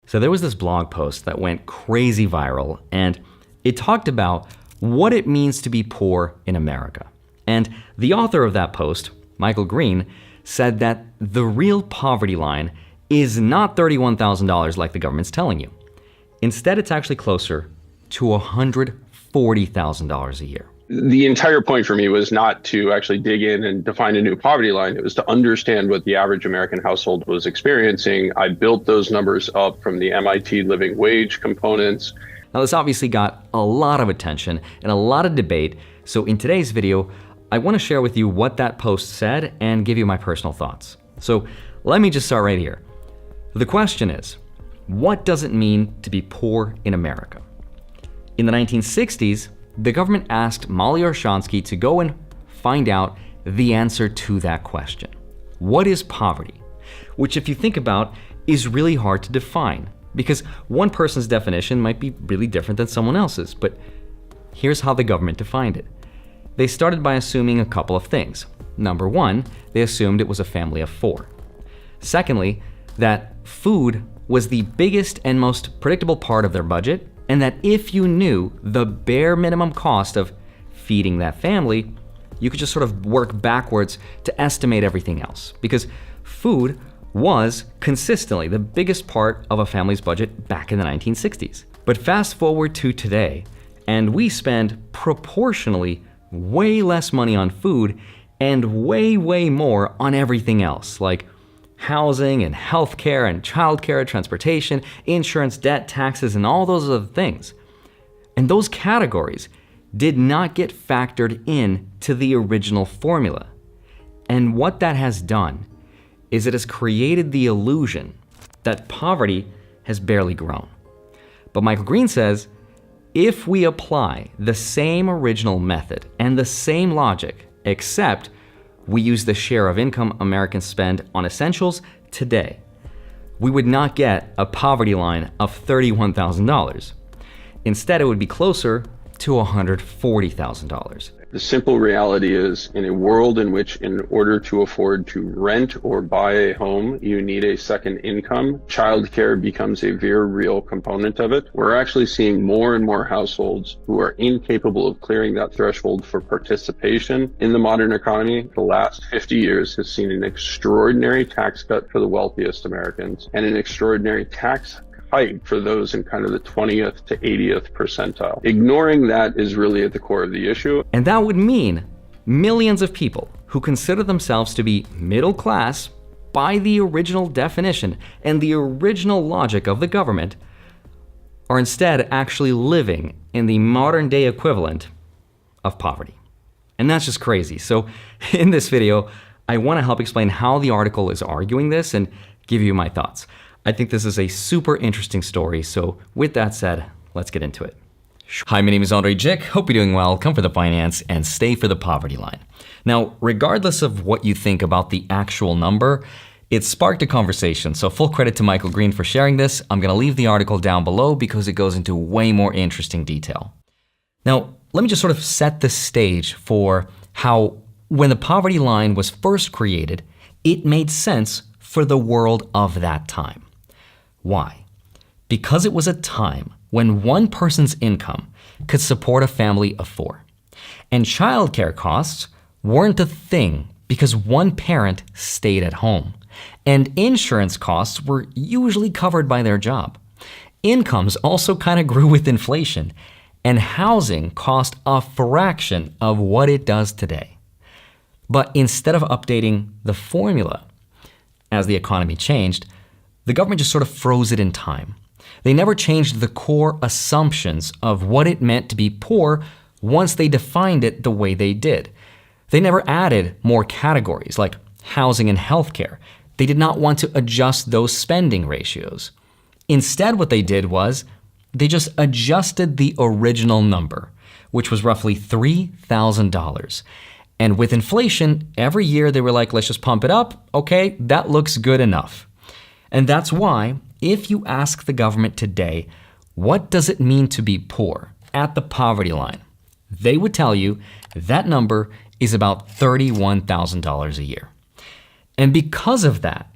So there was this blog post that went crazy viral, and it talked about what it means to be poor in America. And the author of that post, Michael Green, said that the real poverty line is not $31,000 like the government's telling you. Instead, it's actually closer to $140,000 a year. The entire point for me was not to actually dig in and define a new poverty line. It was to understand what the average American household was experiencing. I built those numbers up from the MIT living wage components. Now, this obviously got a lot of attention and a lot of debate. So in today's video, I want to share with you what that post said and give you my personal thoughts. So let me just start right here. The question is, what does it mean to be poor in America? In the 1960s, the government asked Molly Orshansky to go and find out the answer to that question. What is poverty? Which, if you think about, is really hard to define because one person's definition might be really different than someone else's. But here's how the government defined it. They started by assuming a couple of things. Number one, they assumed it was a family of four. Secondly, that food was the biggest and most predictable part of their budget, and that if you knew the bare minimum cost of feeding that family, you could just sort of work backwards to estimate everything else. Because food was consistently the biggest part of a family's budget back in the 1960s. But fast forward to today, and we spend proportionally way less money on food and way more on everything else, like housing and healthcare and childcare, transportation, insurance, debt, taxes, and all those other things. And those categories did not get factored in to the original formula. And what that has done is it has created the illusion that poverty has barely grown. But Michael Green says, if we apply the same original method and the same logic, except we use the share of income Americans spend on essentials today, we would not get a poverty line of $31,000. Instead, it would be closer to $140,000. The simple reality is, in a world in which in order to afford to rent or buy a home, you need a second income, childcare becomes a very real component of it. We're actually seeing more and more households who are incapable of clearing that threshold for participation in the modern economy. The last 50 years has seen an extraordinary tax cut for the wealthiest Americans and an extraordinary tax hike for those in kind of the 20th to 80th percentile. Ignoring that is really at the core of the issue. And that would mean millions of people who consider themselves to be middle class by the original definition and the original logic of the government are instead actually living in the modern day equivalent of poverty. And that's just crazy. So in this video, I want to help explain how the article is arguing this and give you my thoughts. I think this is a super interesting story, so with that said, let's get into it. Hi, my name is Andrei Jikh. Hope you're doing well. Come for the finance and stay for the poverty line. Now, regardless of what you think about the actual number, it sparked a conversation, so full credit to Michael Green for sharing this. I'm going to leave the article down below because it goes into way more interesting detail. Now, let me just sort of set the stage for how, when the poverty line was first created, it made sense for the world of that time. Why? Because it was a time when one person's income could support a family of four. And childcare costs weren't a thing because one parent stayed at home. And insurance costs were usually covered by their job. Incomes also kind of grew with inflation. And housing cost a fraction of what it does today. But instead of updating the formula as the economy changed, the government just sort of froze it in time. They never changed the core assumptions of what it meant to be poor once they defined it the way they did. They never added more categories like housing and healthcare. They did not want to adjust those spending ratios. Instead, what they did was they just adjusted the original number, which was roughly $3,000. And with inflation, every year they were like, let's just pump it up. Okay, that looks good enough. And that's why, if you ask the government today, what does it mean to be poor at the poverty line? They would tell you that number is about $31,000 a year. And because of that,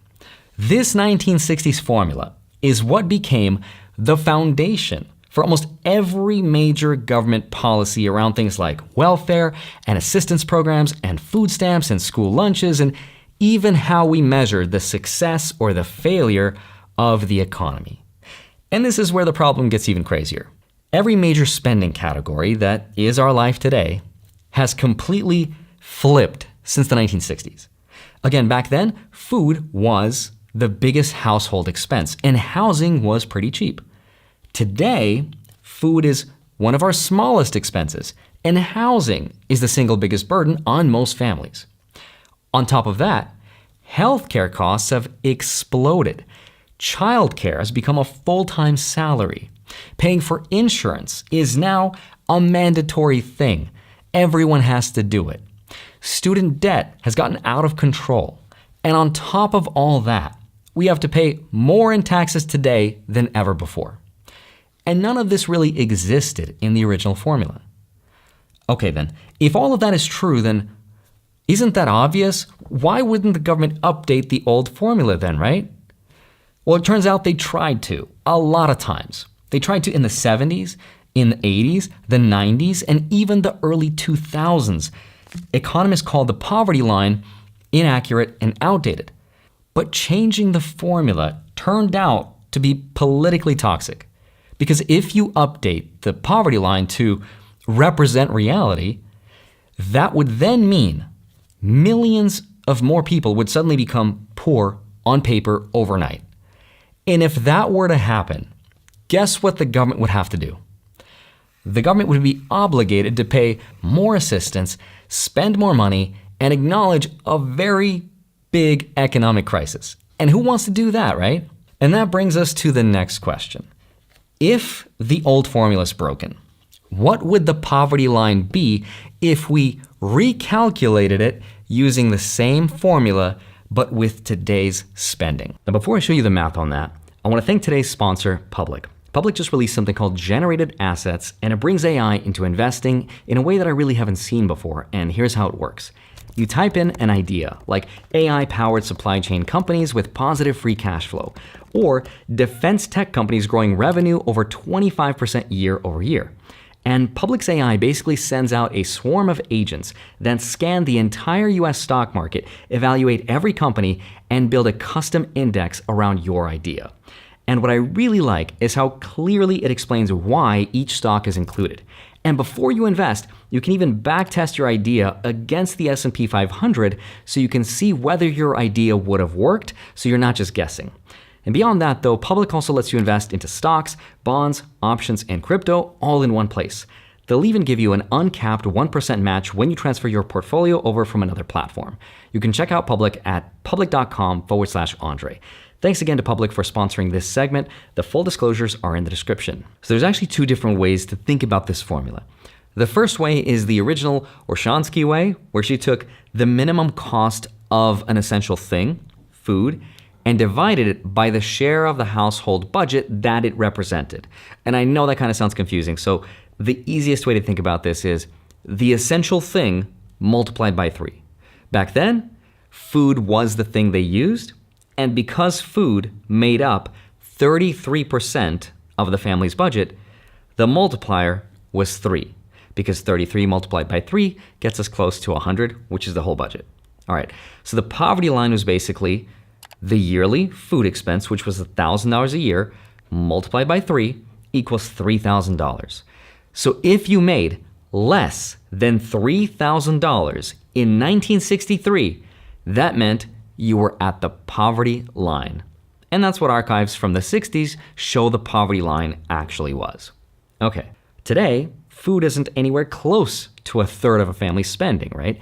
this 1960s formula is what became the foundation for almost every major government policy around things like welfare and assistance programs and food stamps and school lunches, and even how we measure the success or the failure of the economy. And this is where the problem gets even crazier. Every major spending category that is our life today has completely flipped since the 1960s. Again, back then, food was the biggest household expense, and housing was pretty cheap. Today, food is one of our smallest expenses, and housing is the single biggest burden on most families. On top of that, healthcare costs have exploded. Childcare has become a full-time salary. Paying for insurance is now a mandatory thing. Everyone has to do it. Student debt has gotten out of control. And on top of all that, we have to pay more in taxes today than ever before. And none of this really existed in the original formula. Okay then, if all of that is true, then isn't that obvious? Why wouldn't the government update the old formula then, right? Well, it turns out they tried to, a lot of times. They tried to in the 70s, in the 80s, the 90s, and even the early 2000s. Economists called the poverty line inaccurate and outdated. But changing the formula turned out to be politically toxic. Because if you update the poverty line to represent reality, that would then mean millions of more people would suddenly become poor on paper overnight. And if that were to happen, guess what the government would have to do? The government would be obligated to pay more assistance, spend more money, and acknowledge a very big economic crisis. And who wants to do that, right? And that brings us to the next question. If the old formula is broken, what would the poverty line be if we recalculated it using the same formula but with today's spending? Now, before I show you the math on that, I want to thank today's sponsor, Public. Public just released something called Generated Assets, and it brings AI into investing in a way that I really haven't seen before, and here's how it works. You type in an idea, like AI-powered supply chain companies with positive free cash flow, or defense tech companies growing revenue over 25% year over year. And Public's AI basically sends out a swarm of agents that scan the entire US stock market, evaluate every company, and build a custom index around your idea. And what I really like is how clearly it explains why each stock is included. And before you invest, you can even backtest your idea against the S&P 500 so you can see whether your idea would have worked, so you're not just guessing. And beyond that, though, Public also lets you invest into stocks, bonds, options, and crypto all in one place. They'll even give you an uncapped 1% match when you transfer your portfolio over from another platform. You can check out Public at public.com/Andrei. Thanks again to Public for sponsoring this segment. The full disclosures are in the description. So there's actually two different ways to think about this formula. The first way is the original Orshansky way, where she took the minimum cost of an essential thing, food, and divided it by the share of the household budget that it represented. And I know that kind of sounds confusing, so the easiest way to think about this is the essential thing multiplied by 3. Back then, food was the thing they used, and because food made up 33% of the family's budget, the multiplier was 3, because 33 multiplied by 3 gets us close to 100, which is the whole budget. All right, so the poverty line was basically the yearly food expense, which was $1,000 a year, multiplied by 3 equals $3,000. So if you made less than $3,000 in 1963, that meant you were at the poverty line. And that's what archives from the 60s show the poverty line actually was. Okay, today, food isn't anywhere close to a third of a family's spending, right?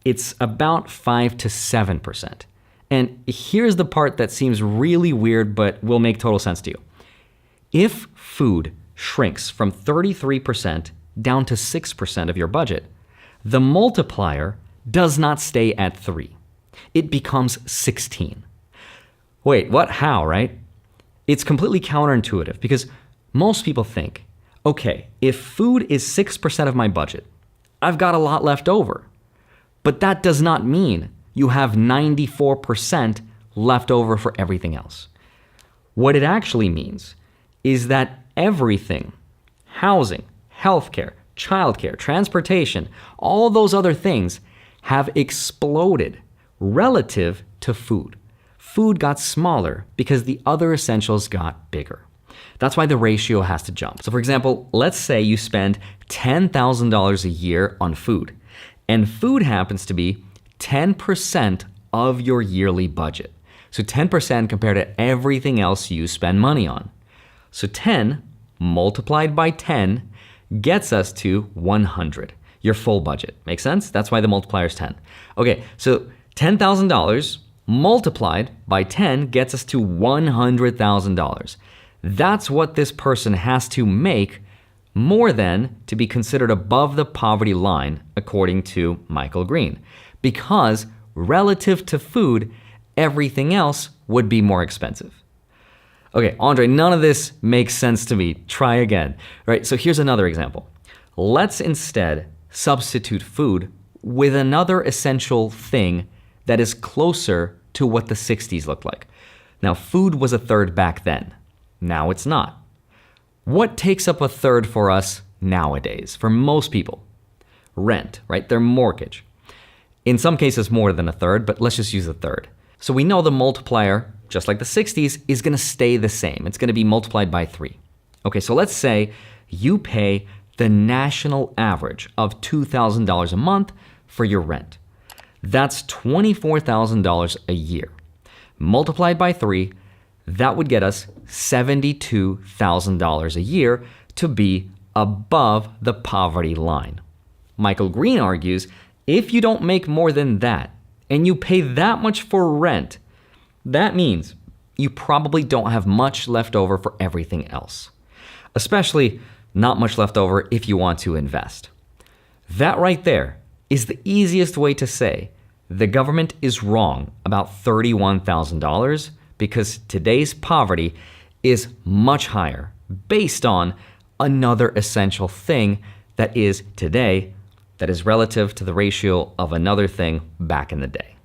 It's about 5 to 7%. And here's the part that seems really weird, but will make total sense to you. If food shrinks from 33% down to 6% of your budget, the multiplier does not stay at 3. It becomes 16. Wait, what? How, right? It's completely counterintuitive because most people think, okay, if food is 6% of my budget, I've got a lot left over. But that does not mean you have 94% left over for everything else. What it actually means is that everything, housing, healthcare, childcare, transportation, all those other things have exploded relative to food. Food got smaller because the other essentials got bigger. That's why the ratio has to jump. So for example, let's say you spend $10,000 a year on food, and food happens to be 10% of your yearly budget. So 10% compared to everything else you spend money on. So 10 multiplied by 10 gets us to 100, your full budget. Make sense? That's why the multiplier is 10. Okay, so $10,000 multiplied by 10 gets us to $100,000. That's what this person has to make more than to be considered above the poverty line, according to Michael Green. Because relative to food, everything else would be more expensive. Okay, Andrei, none of this makes sense to me. Try again. All right, so here's another example. Let's instead substitute food with another essential thing that is closer to what the 60s looked like. Now, food was a third back then. Now it's not. What takes up a third for us nowadays, for most people? Rent, right? Their mortgage. In some cases more than a third, but let's just use a third. So we know the multiplier, just like the 60s, is going to stay the same. It's going to be multiplied by 3. Okay, so let's say you pay the national average of $2,000 a month for your rent. That's $24,000 a year. Multiplied by 3, that would get us $72,000 a year to be above the poverty line. Michael Green argues, if you don't make more than that, and you pay that much for rent, that means you probably don't have much left over for everything else. Especially not much left over if you want to invest. That right there is the easiest way to say the government is wrong about $31,000 because today's poverty is much higher based on another essential thing that is today that is relative to the ratio of another thing back in the day.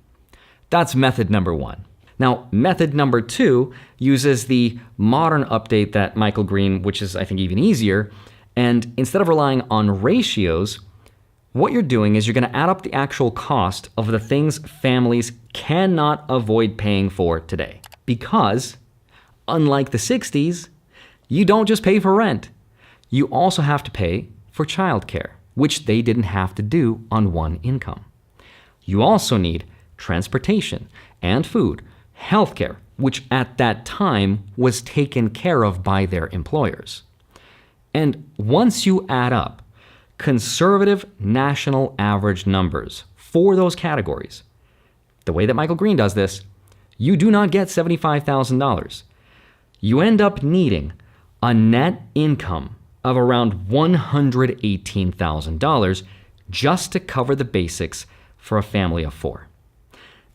That's method number 1. Now, method number 2 uses the modern update that Michael Green, which is I think even easier, and instead of relying on ratios, what you're doing is you're going to add up the actual cost of the things families cannot avoid paying for today. Because, unlike the 60s, you don't just pay for rent. You also have to pay for childcare, which they didn't have to do on one income. You also need transportation and food, healthcare, which at that time was taken care of by their employers. And once you add up conservative national average numbers for those categories, the way that Michael Green does this, you do not get $75,000. You end up needing a net income of around $118,000 just to cover the basics for a family of 4.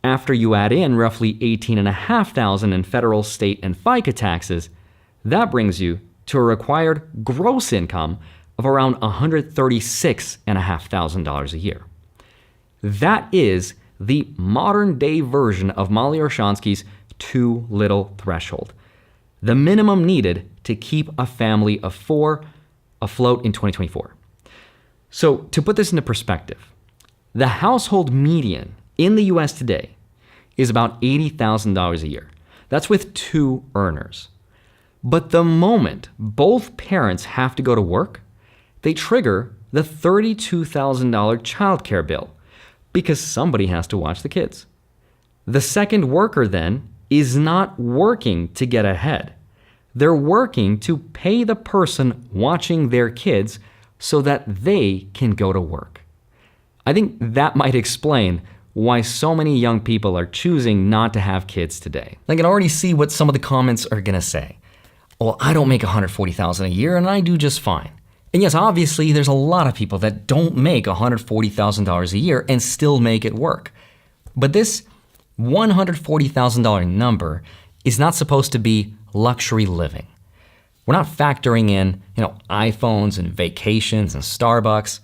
After you add in roughly $18,500 in federal, state, and FICA taxes, that brings you to a required gross income of around $136,500 a year. That is the modern day version of Molly Orshansky's too little threshold, the minimum needed to keep a family of 4 afloat in 2024. So to put this into perspective, the household median in the US today is about $80,000 a year. That's with 2 earners. But the moment both parents have to go to work, they trigger the $32,000 childcare bill because somebody has to watch the kids. The second worker then is not working to get ahead. They're working to pay the person watching their kids so that they can go to work. I think that might explain why so many young people are choosing not to have kids today. I can already see what some of the comments are gonna say. Well, I don't make $140,000 a year and I do just fine. And yes, obviously there's a lot of people that don't make $140,000 a year and still make it work. But this $140,000 number is not supposed to be luxury living. We're not factoring in, iPhones and vacations and Starbucks.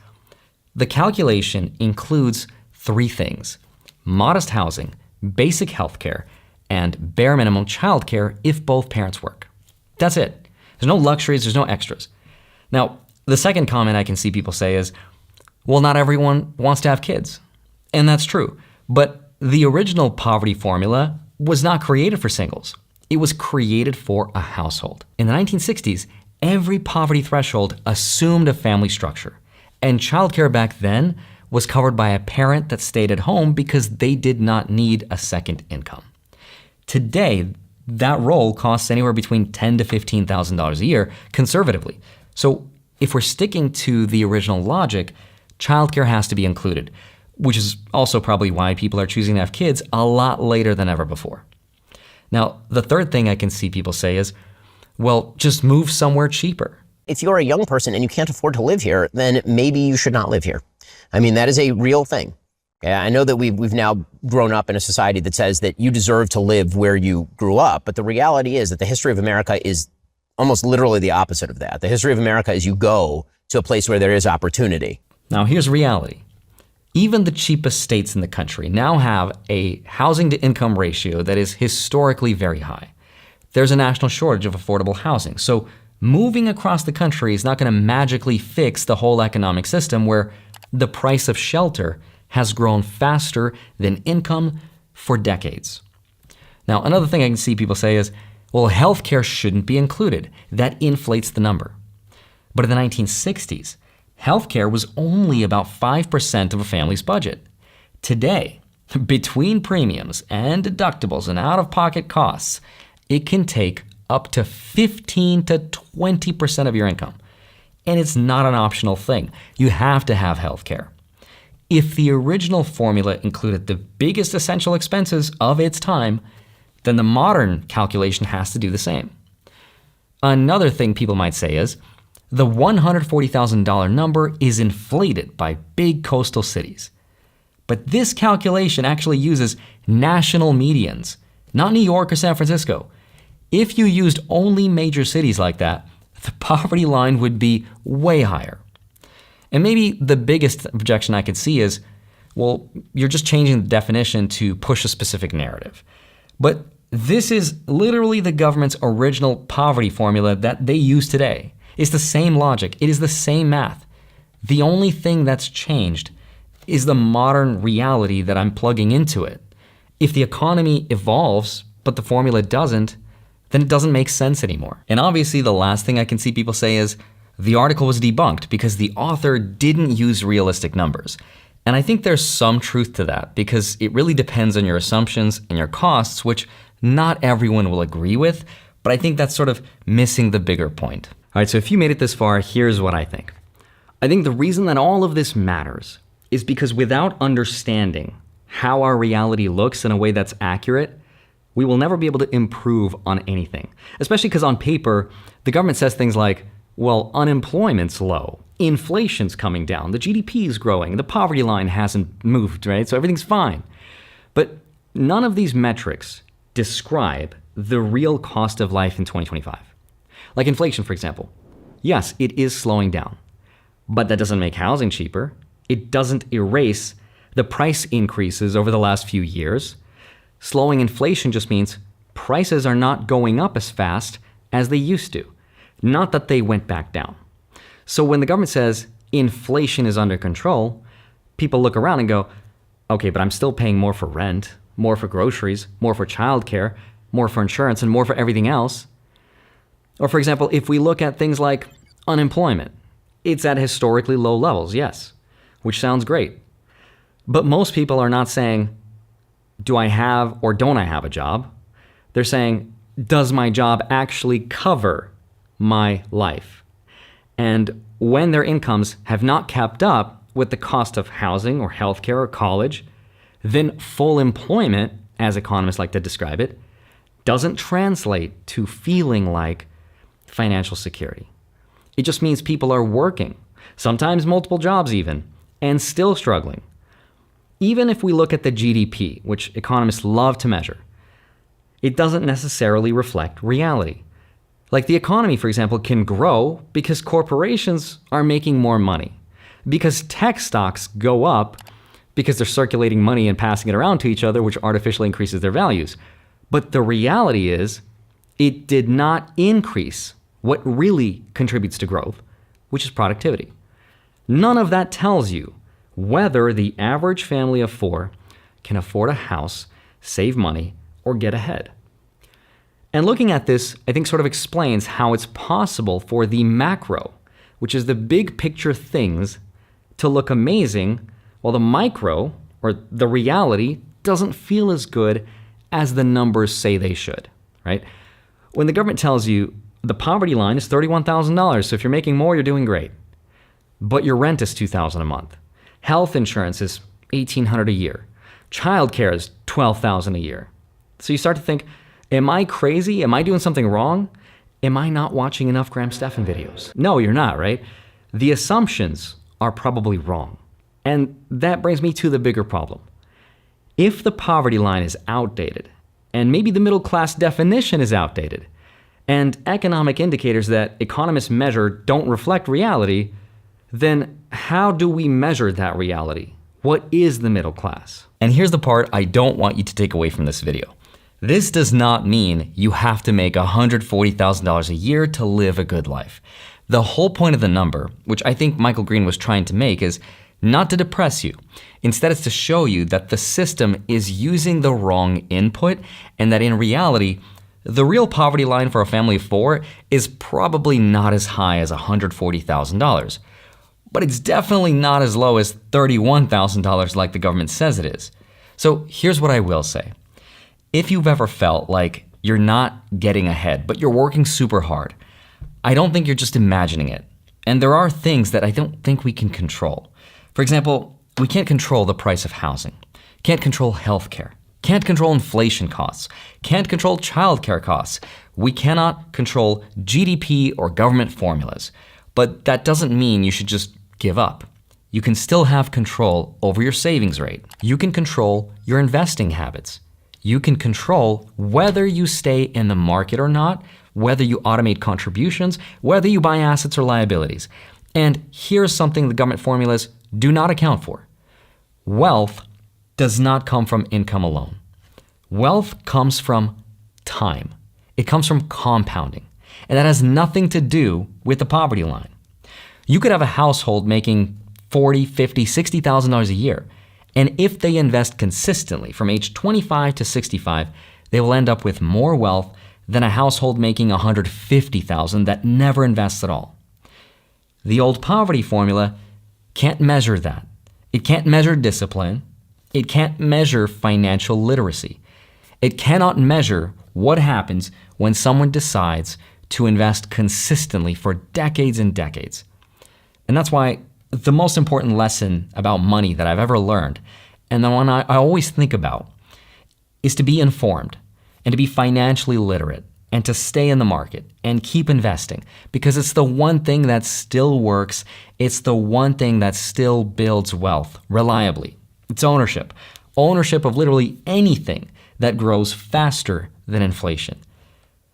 The calculation includes 3 things: modest housing, basic healthcare, and bare minimum childcare if both parents work. That's it. There's no luxuries, there's no extras. Now, the second comment I can see people say is, well, not everyone wants to have kids. And that's true. But the original poverty formula was not created for singles. It was created for a household. In the 1960s, every poverty threshold assumed a family structure. And childcare back then was covered by a parent that stayed at home because they did not need a second income. Today, that role costs anywhere between $10,000 to $15,000 a year, conservatively. So if we're sticking to the original logic, childcare has to be included, which is also probably why people are choosing to have kids a lot later than ever before. Now, the third thing I can see people say is, well, just move somewhere cheaper. If you're a young person and you can't afford to live here, then maybe you should not live here. I mean, that is a real thing. Yeah, I know that we've now grown up in a society that says that you deserve to live where you grew up, but the reality is that the history of America is almost literally the opposite of that. The history of America is you go to a place where there is opportunity. Now, here's reality. Even the cheapest states in the country now have a housing to income ratio that is historically very high. There's a national shortage of affordable housing. So moving across the country is not going to magically fix the whole economic system where the price of shelter has grown faster than income for decades. Now, another thing I can see people say is, well, healthcare shouldn't be included. That inflates the number. But in the 1960s, healthcare was only about 5% of a family's budget. Today, between premiums and deductibles and out-of-pocket costs, it can take up to 15 to 20% of your income. And it's not an optional thing. You have to have healthcare. If the original formula included the biggest essential expenses of its time, then the modern calculation has to do the same. Another thing people might say is, the $140,000 number is inflated by big coastal cities. But this calculation actually uses national medians, not New York or San Francisco. If you used only major cities like that, the poverty line would be way higher. And maybe the biggest objection I could see is, well, you're just changing the definition to push a specific narrative. But this is literally the government's original poverty formula that they use today. It's the same logic. It is the same math. The only thing that's changed is the modern reality that I'm plugging into it. If the economy evolves, but the formula doesn't, then it doesn't make sense anymore. And obviously the last thing I can see people say is, the article was debunked because the author didn't use realistic numbers. And I think there's some truth to that because it really depends on your assumptions and your costs, which not everyone will agree with, but I think that's sort of missing the bigger point. All right, so if you made it this far, here's what I think. I think the reason that all of this matters is because without understanding how our reality looks in a way that's accurate, we will never be able to improve on anything. Especially because on paper, the government says things like, well, unemployment's low, inflation's coming down, the GDP is growing, the poverty line hasn't moved, right? So everything's fine. But none of these metrics describe the real cost of life in 2025. Like inflation, for example. Yes, it is slowing down, but that doesn't make housing cheaper. It doesn't erase the price increases over the last few years. Slowing inflation just means prices are not going up as fast as they used to. Not that they went back down. So when the government says inflation is under control, people look around and go, okay, but I'm still paying more for rent, more for groceries, more for childcare, more for insurance, and more for everything else. Or for example, if we look at things like unemployment, it's at historically low levels, yes, which sounds great. But most people are not saying, do I have or don't I have a job? They're saying, does my job actually cover my life? And when their incomes have not kept up with the cost of housing or healthcare or college, then full employment, as economists like to describe it, doesn't translate to feeling like financial security. It just means people are working, sometimes multiple jobs even, and still struggling. Even if we look at the GDP, which economists love to measure, it doesn't necessarily reflect reality. Like the economy, for example, can grow because corporations are making more money, because tech stocks go up because they're circulating money and passing it around to each other, which artificially increases their values. But the reality is, it did not increase what really contributes to growth, which is productivity. None of that tells you whether the average family of 4 can afford a house, save money, or get ahead. And looking at this, I think sort of explains how it's possible for the macro, which is the big picture things, to look amazing, while the micro, or the reality, doesn't feel as good as the numbers say they should, right? When the government tells you the poverty line is $31,000, so if you're making more, you're doing great. But your rent is $2,000 a month. Health insurance is $1,800 a year. Childcare is $12,000 a year. So you start to think, am I crazy? Am I doing something wrong? Am I not watching enough Graham Stephan videos? No, you're not, right? The assumptions are probably wrong. And that brings me to the bigger problem. If the poverty line is outdated, and maybe the middle class definition is outdated, and economic indicators that economists measure don't reflect reality, then how do we measure that reality? What is the middle class? And here's the part I don't want you to take away from this video. This does not mean you have to make $140,000 a year to live a good life. The whole point of the number, which I think Michael Green was trying to make, is not to depress you. Instead, it's to show you that the system is using the wrong input, and that in reality, the real poverty line for a family of 4 is probably not as high as $140,000. But it's definitely not as low as $31,000 like the government says it is. So here's what I will say. If you've ever felt like you're not getting ahead, but you're working super hard, I don't think you're just imagining it. And there are things that I don't think we can control. For example, we can't control the price of housing, can't control healthcare, can't control inflation costs, can't control childcare costs. We cannot control GDP or government formulas. But that doesn't mean you should just give up. You can still have control over your savings rate. You can control your investing habits. You can control whether you stay in the market or not, whether you automate contributions, whether you buy assets or liabilities. And here's something the government formulas do not account for. Wealth does not come from income alone. Wealth comes from time. It comes from compounding. And that has nothing to do with the poverty line. You could have a household making $40,000, $50,000, $60,000 a year. And if they invest consistently from age 25 to 65, they will end up with more wealth than a household making $150,000 that never invests at all. The old poverty formula can't measure that. It can't measure discipline. It can't measure financial literacy. It cannot measure what happens when someone decides to invest consistently for decades and decades. And that's why the most important lesson about money that I've ever learned, and the one I always think about, is to be informed and to be financially literate and to stay in the market and keep investing, because it's the one thing that still works. It's the one thing that still builds wealth reliably. It's ownership. Ownership of literally anything that grows faster than inflation.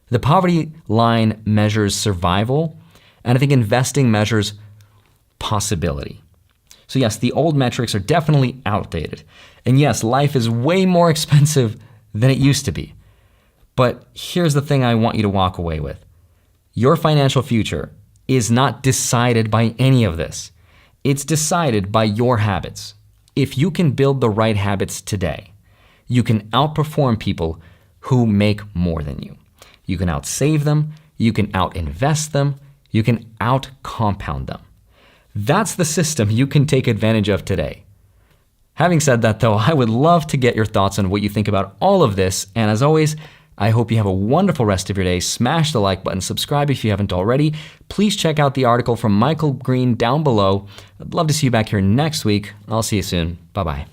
The poverty line measures survival, and I think investing measures possibility. So yes, the old metrics are definitely outdated. And yes, life is way more expensive than it used to be. But here's the thing I want you to walk away with. Your financial future is not decided by any of this. It's decided by your habits. If you can build the right habits today, you can outperform people who make more than you. You can outsave them, you can outinvest them, you can out-compound them. That's the system you can take advantage of today. Having said that though, I would love to get your thoughts on what you think about all of this, and as always, I hope you have a wonderful rest of your day. Smash the like button, subscribe if you haven't already. Please check out the article from Michael Green down below. I'd love to see you back here next week. I'll see you soon. Bye-bye.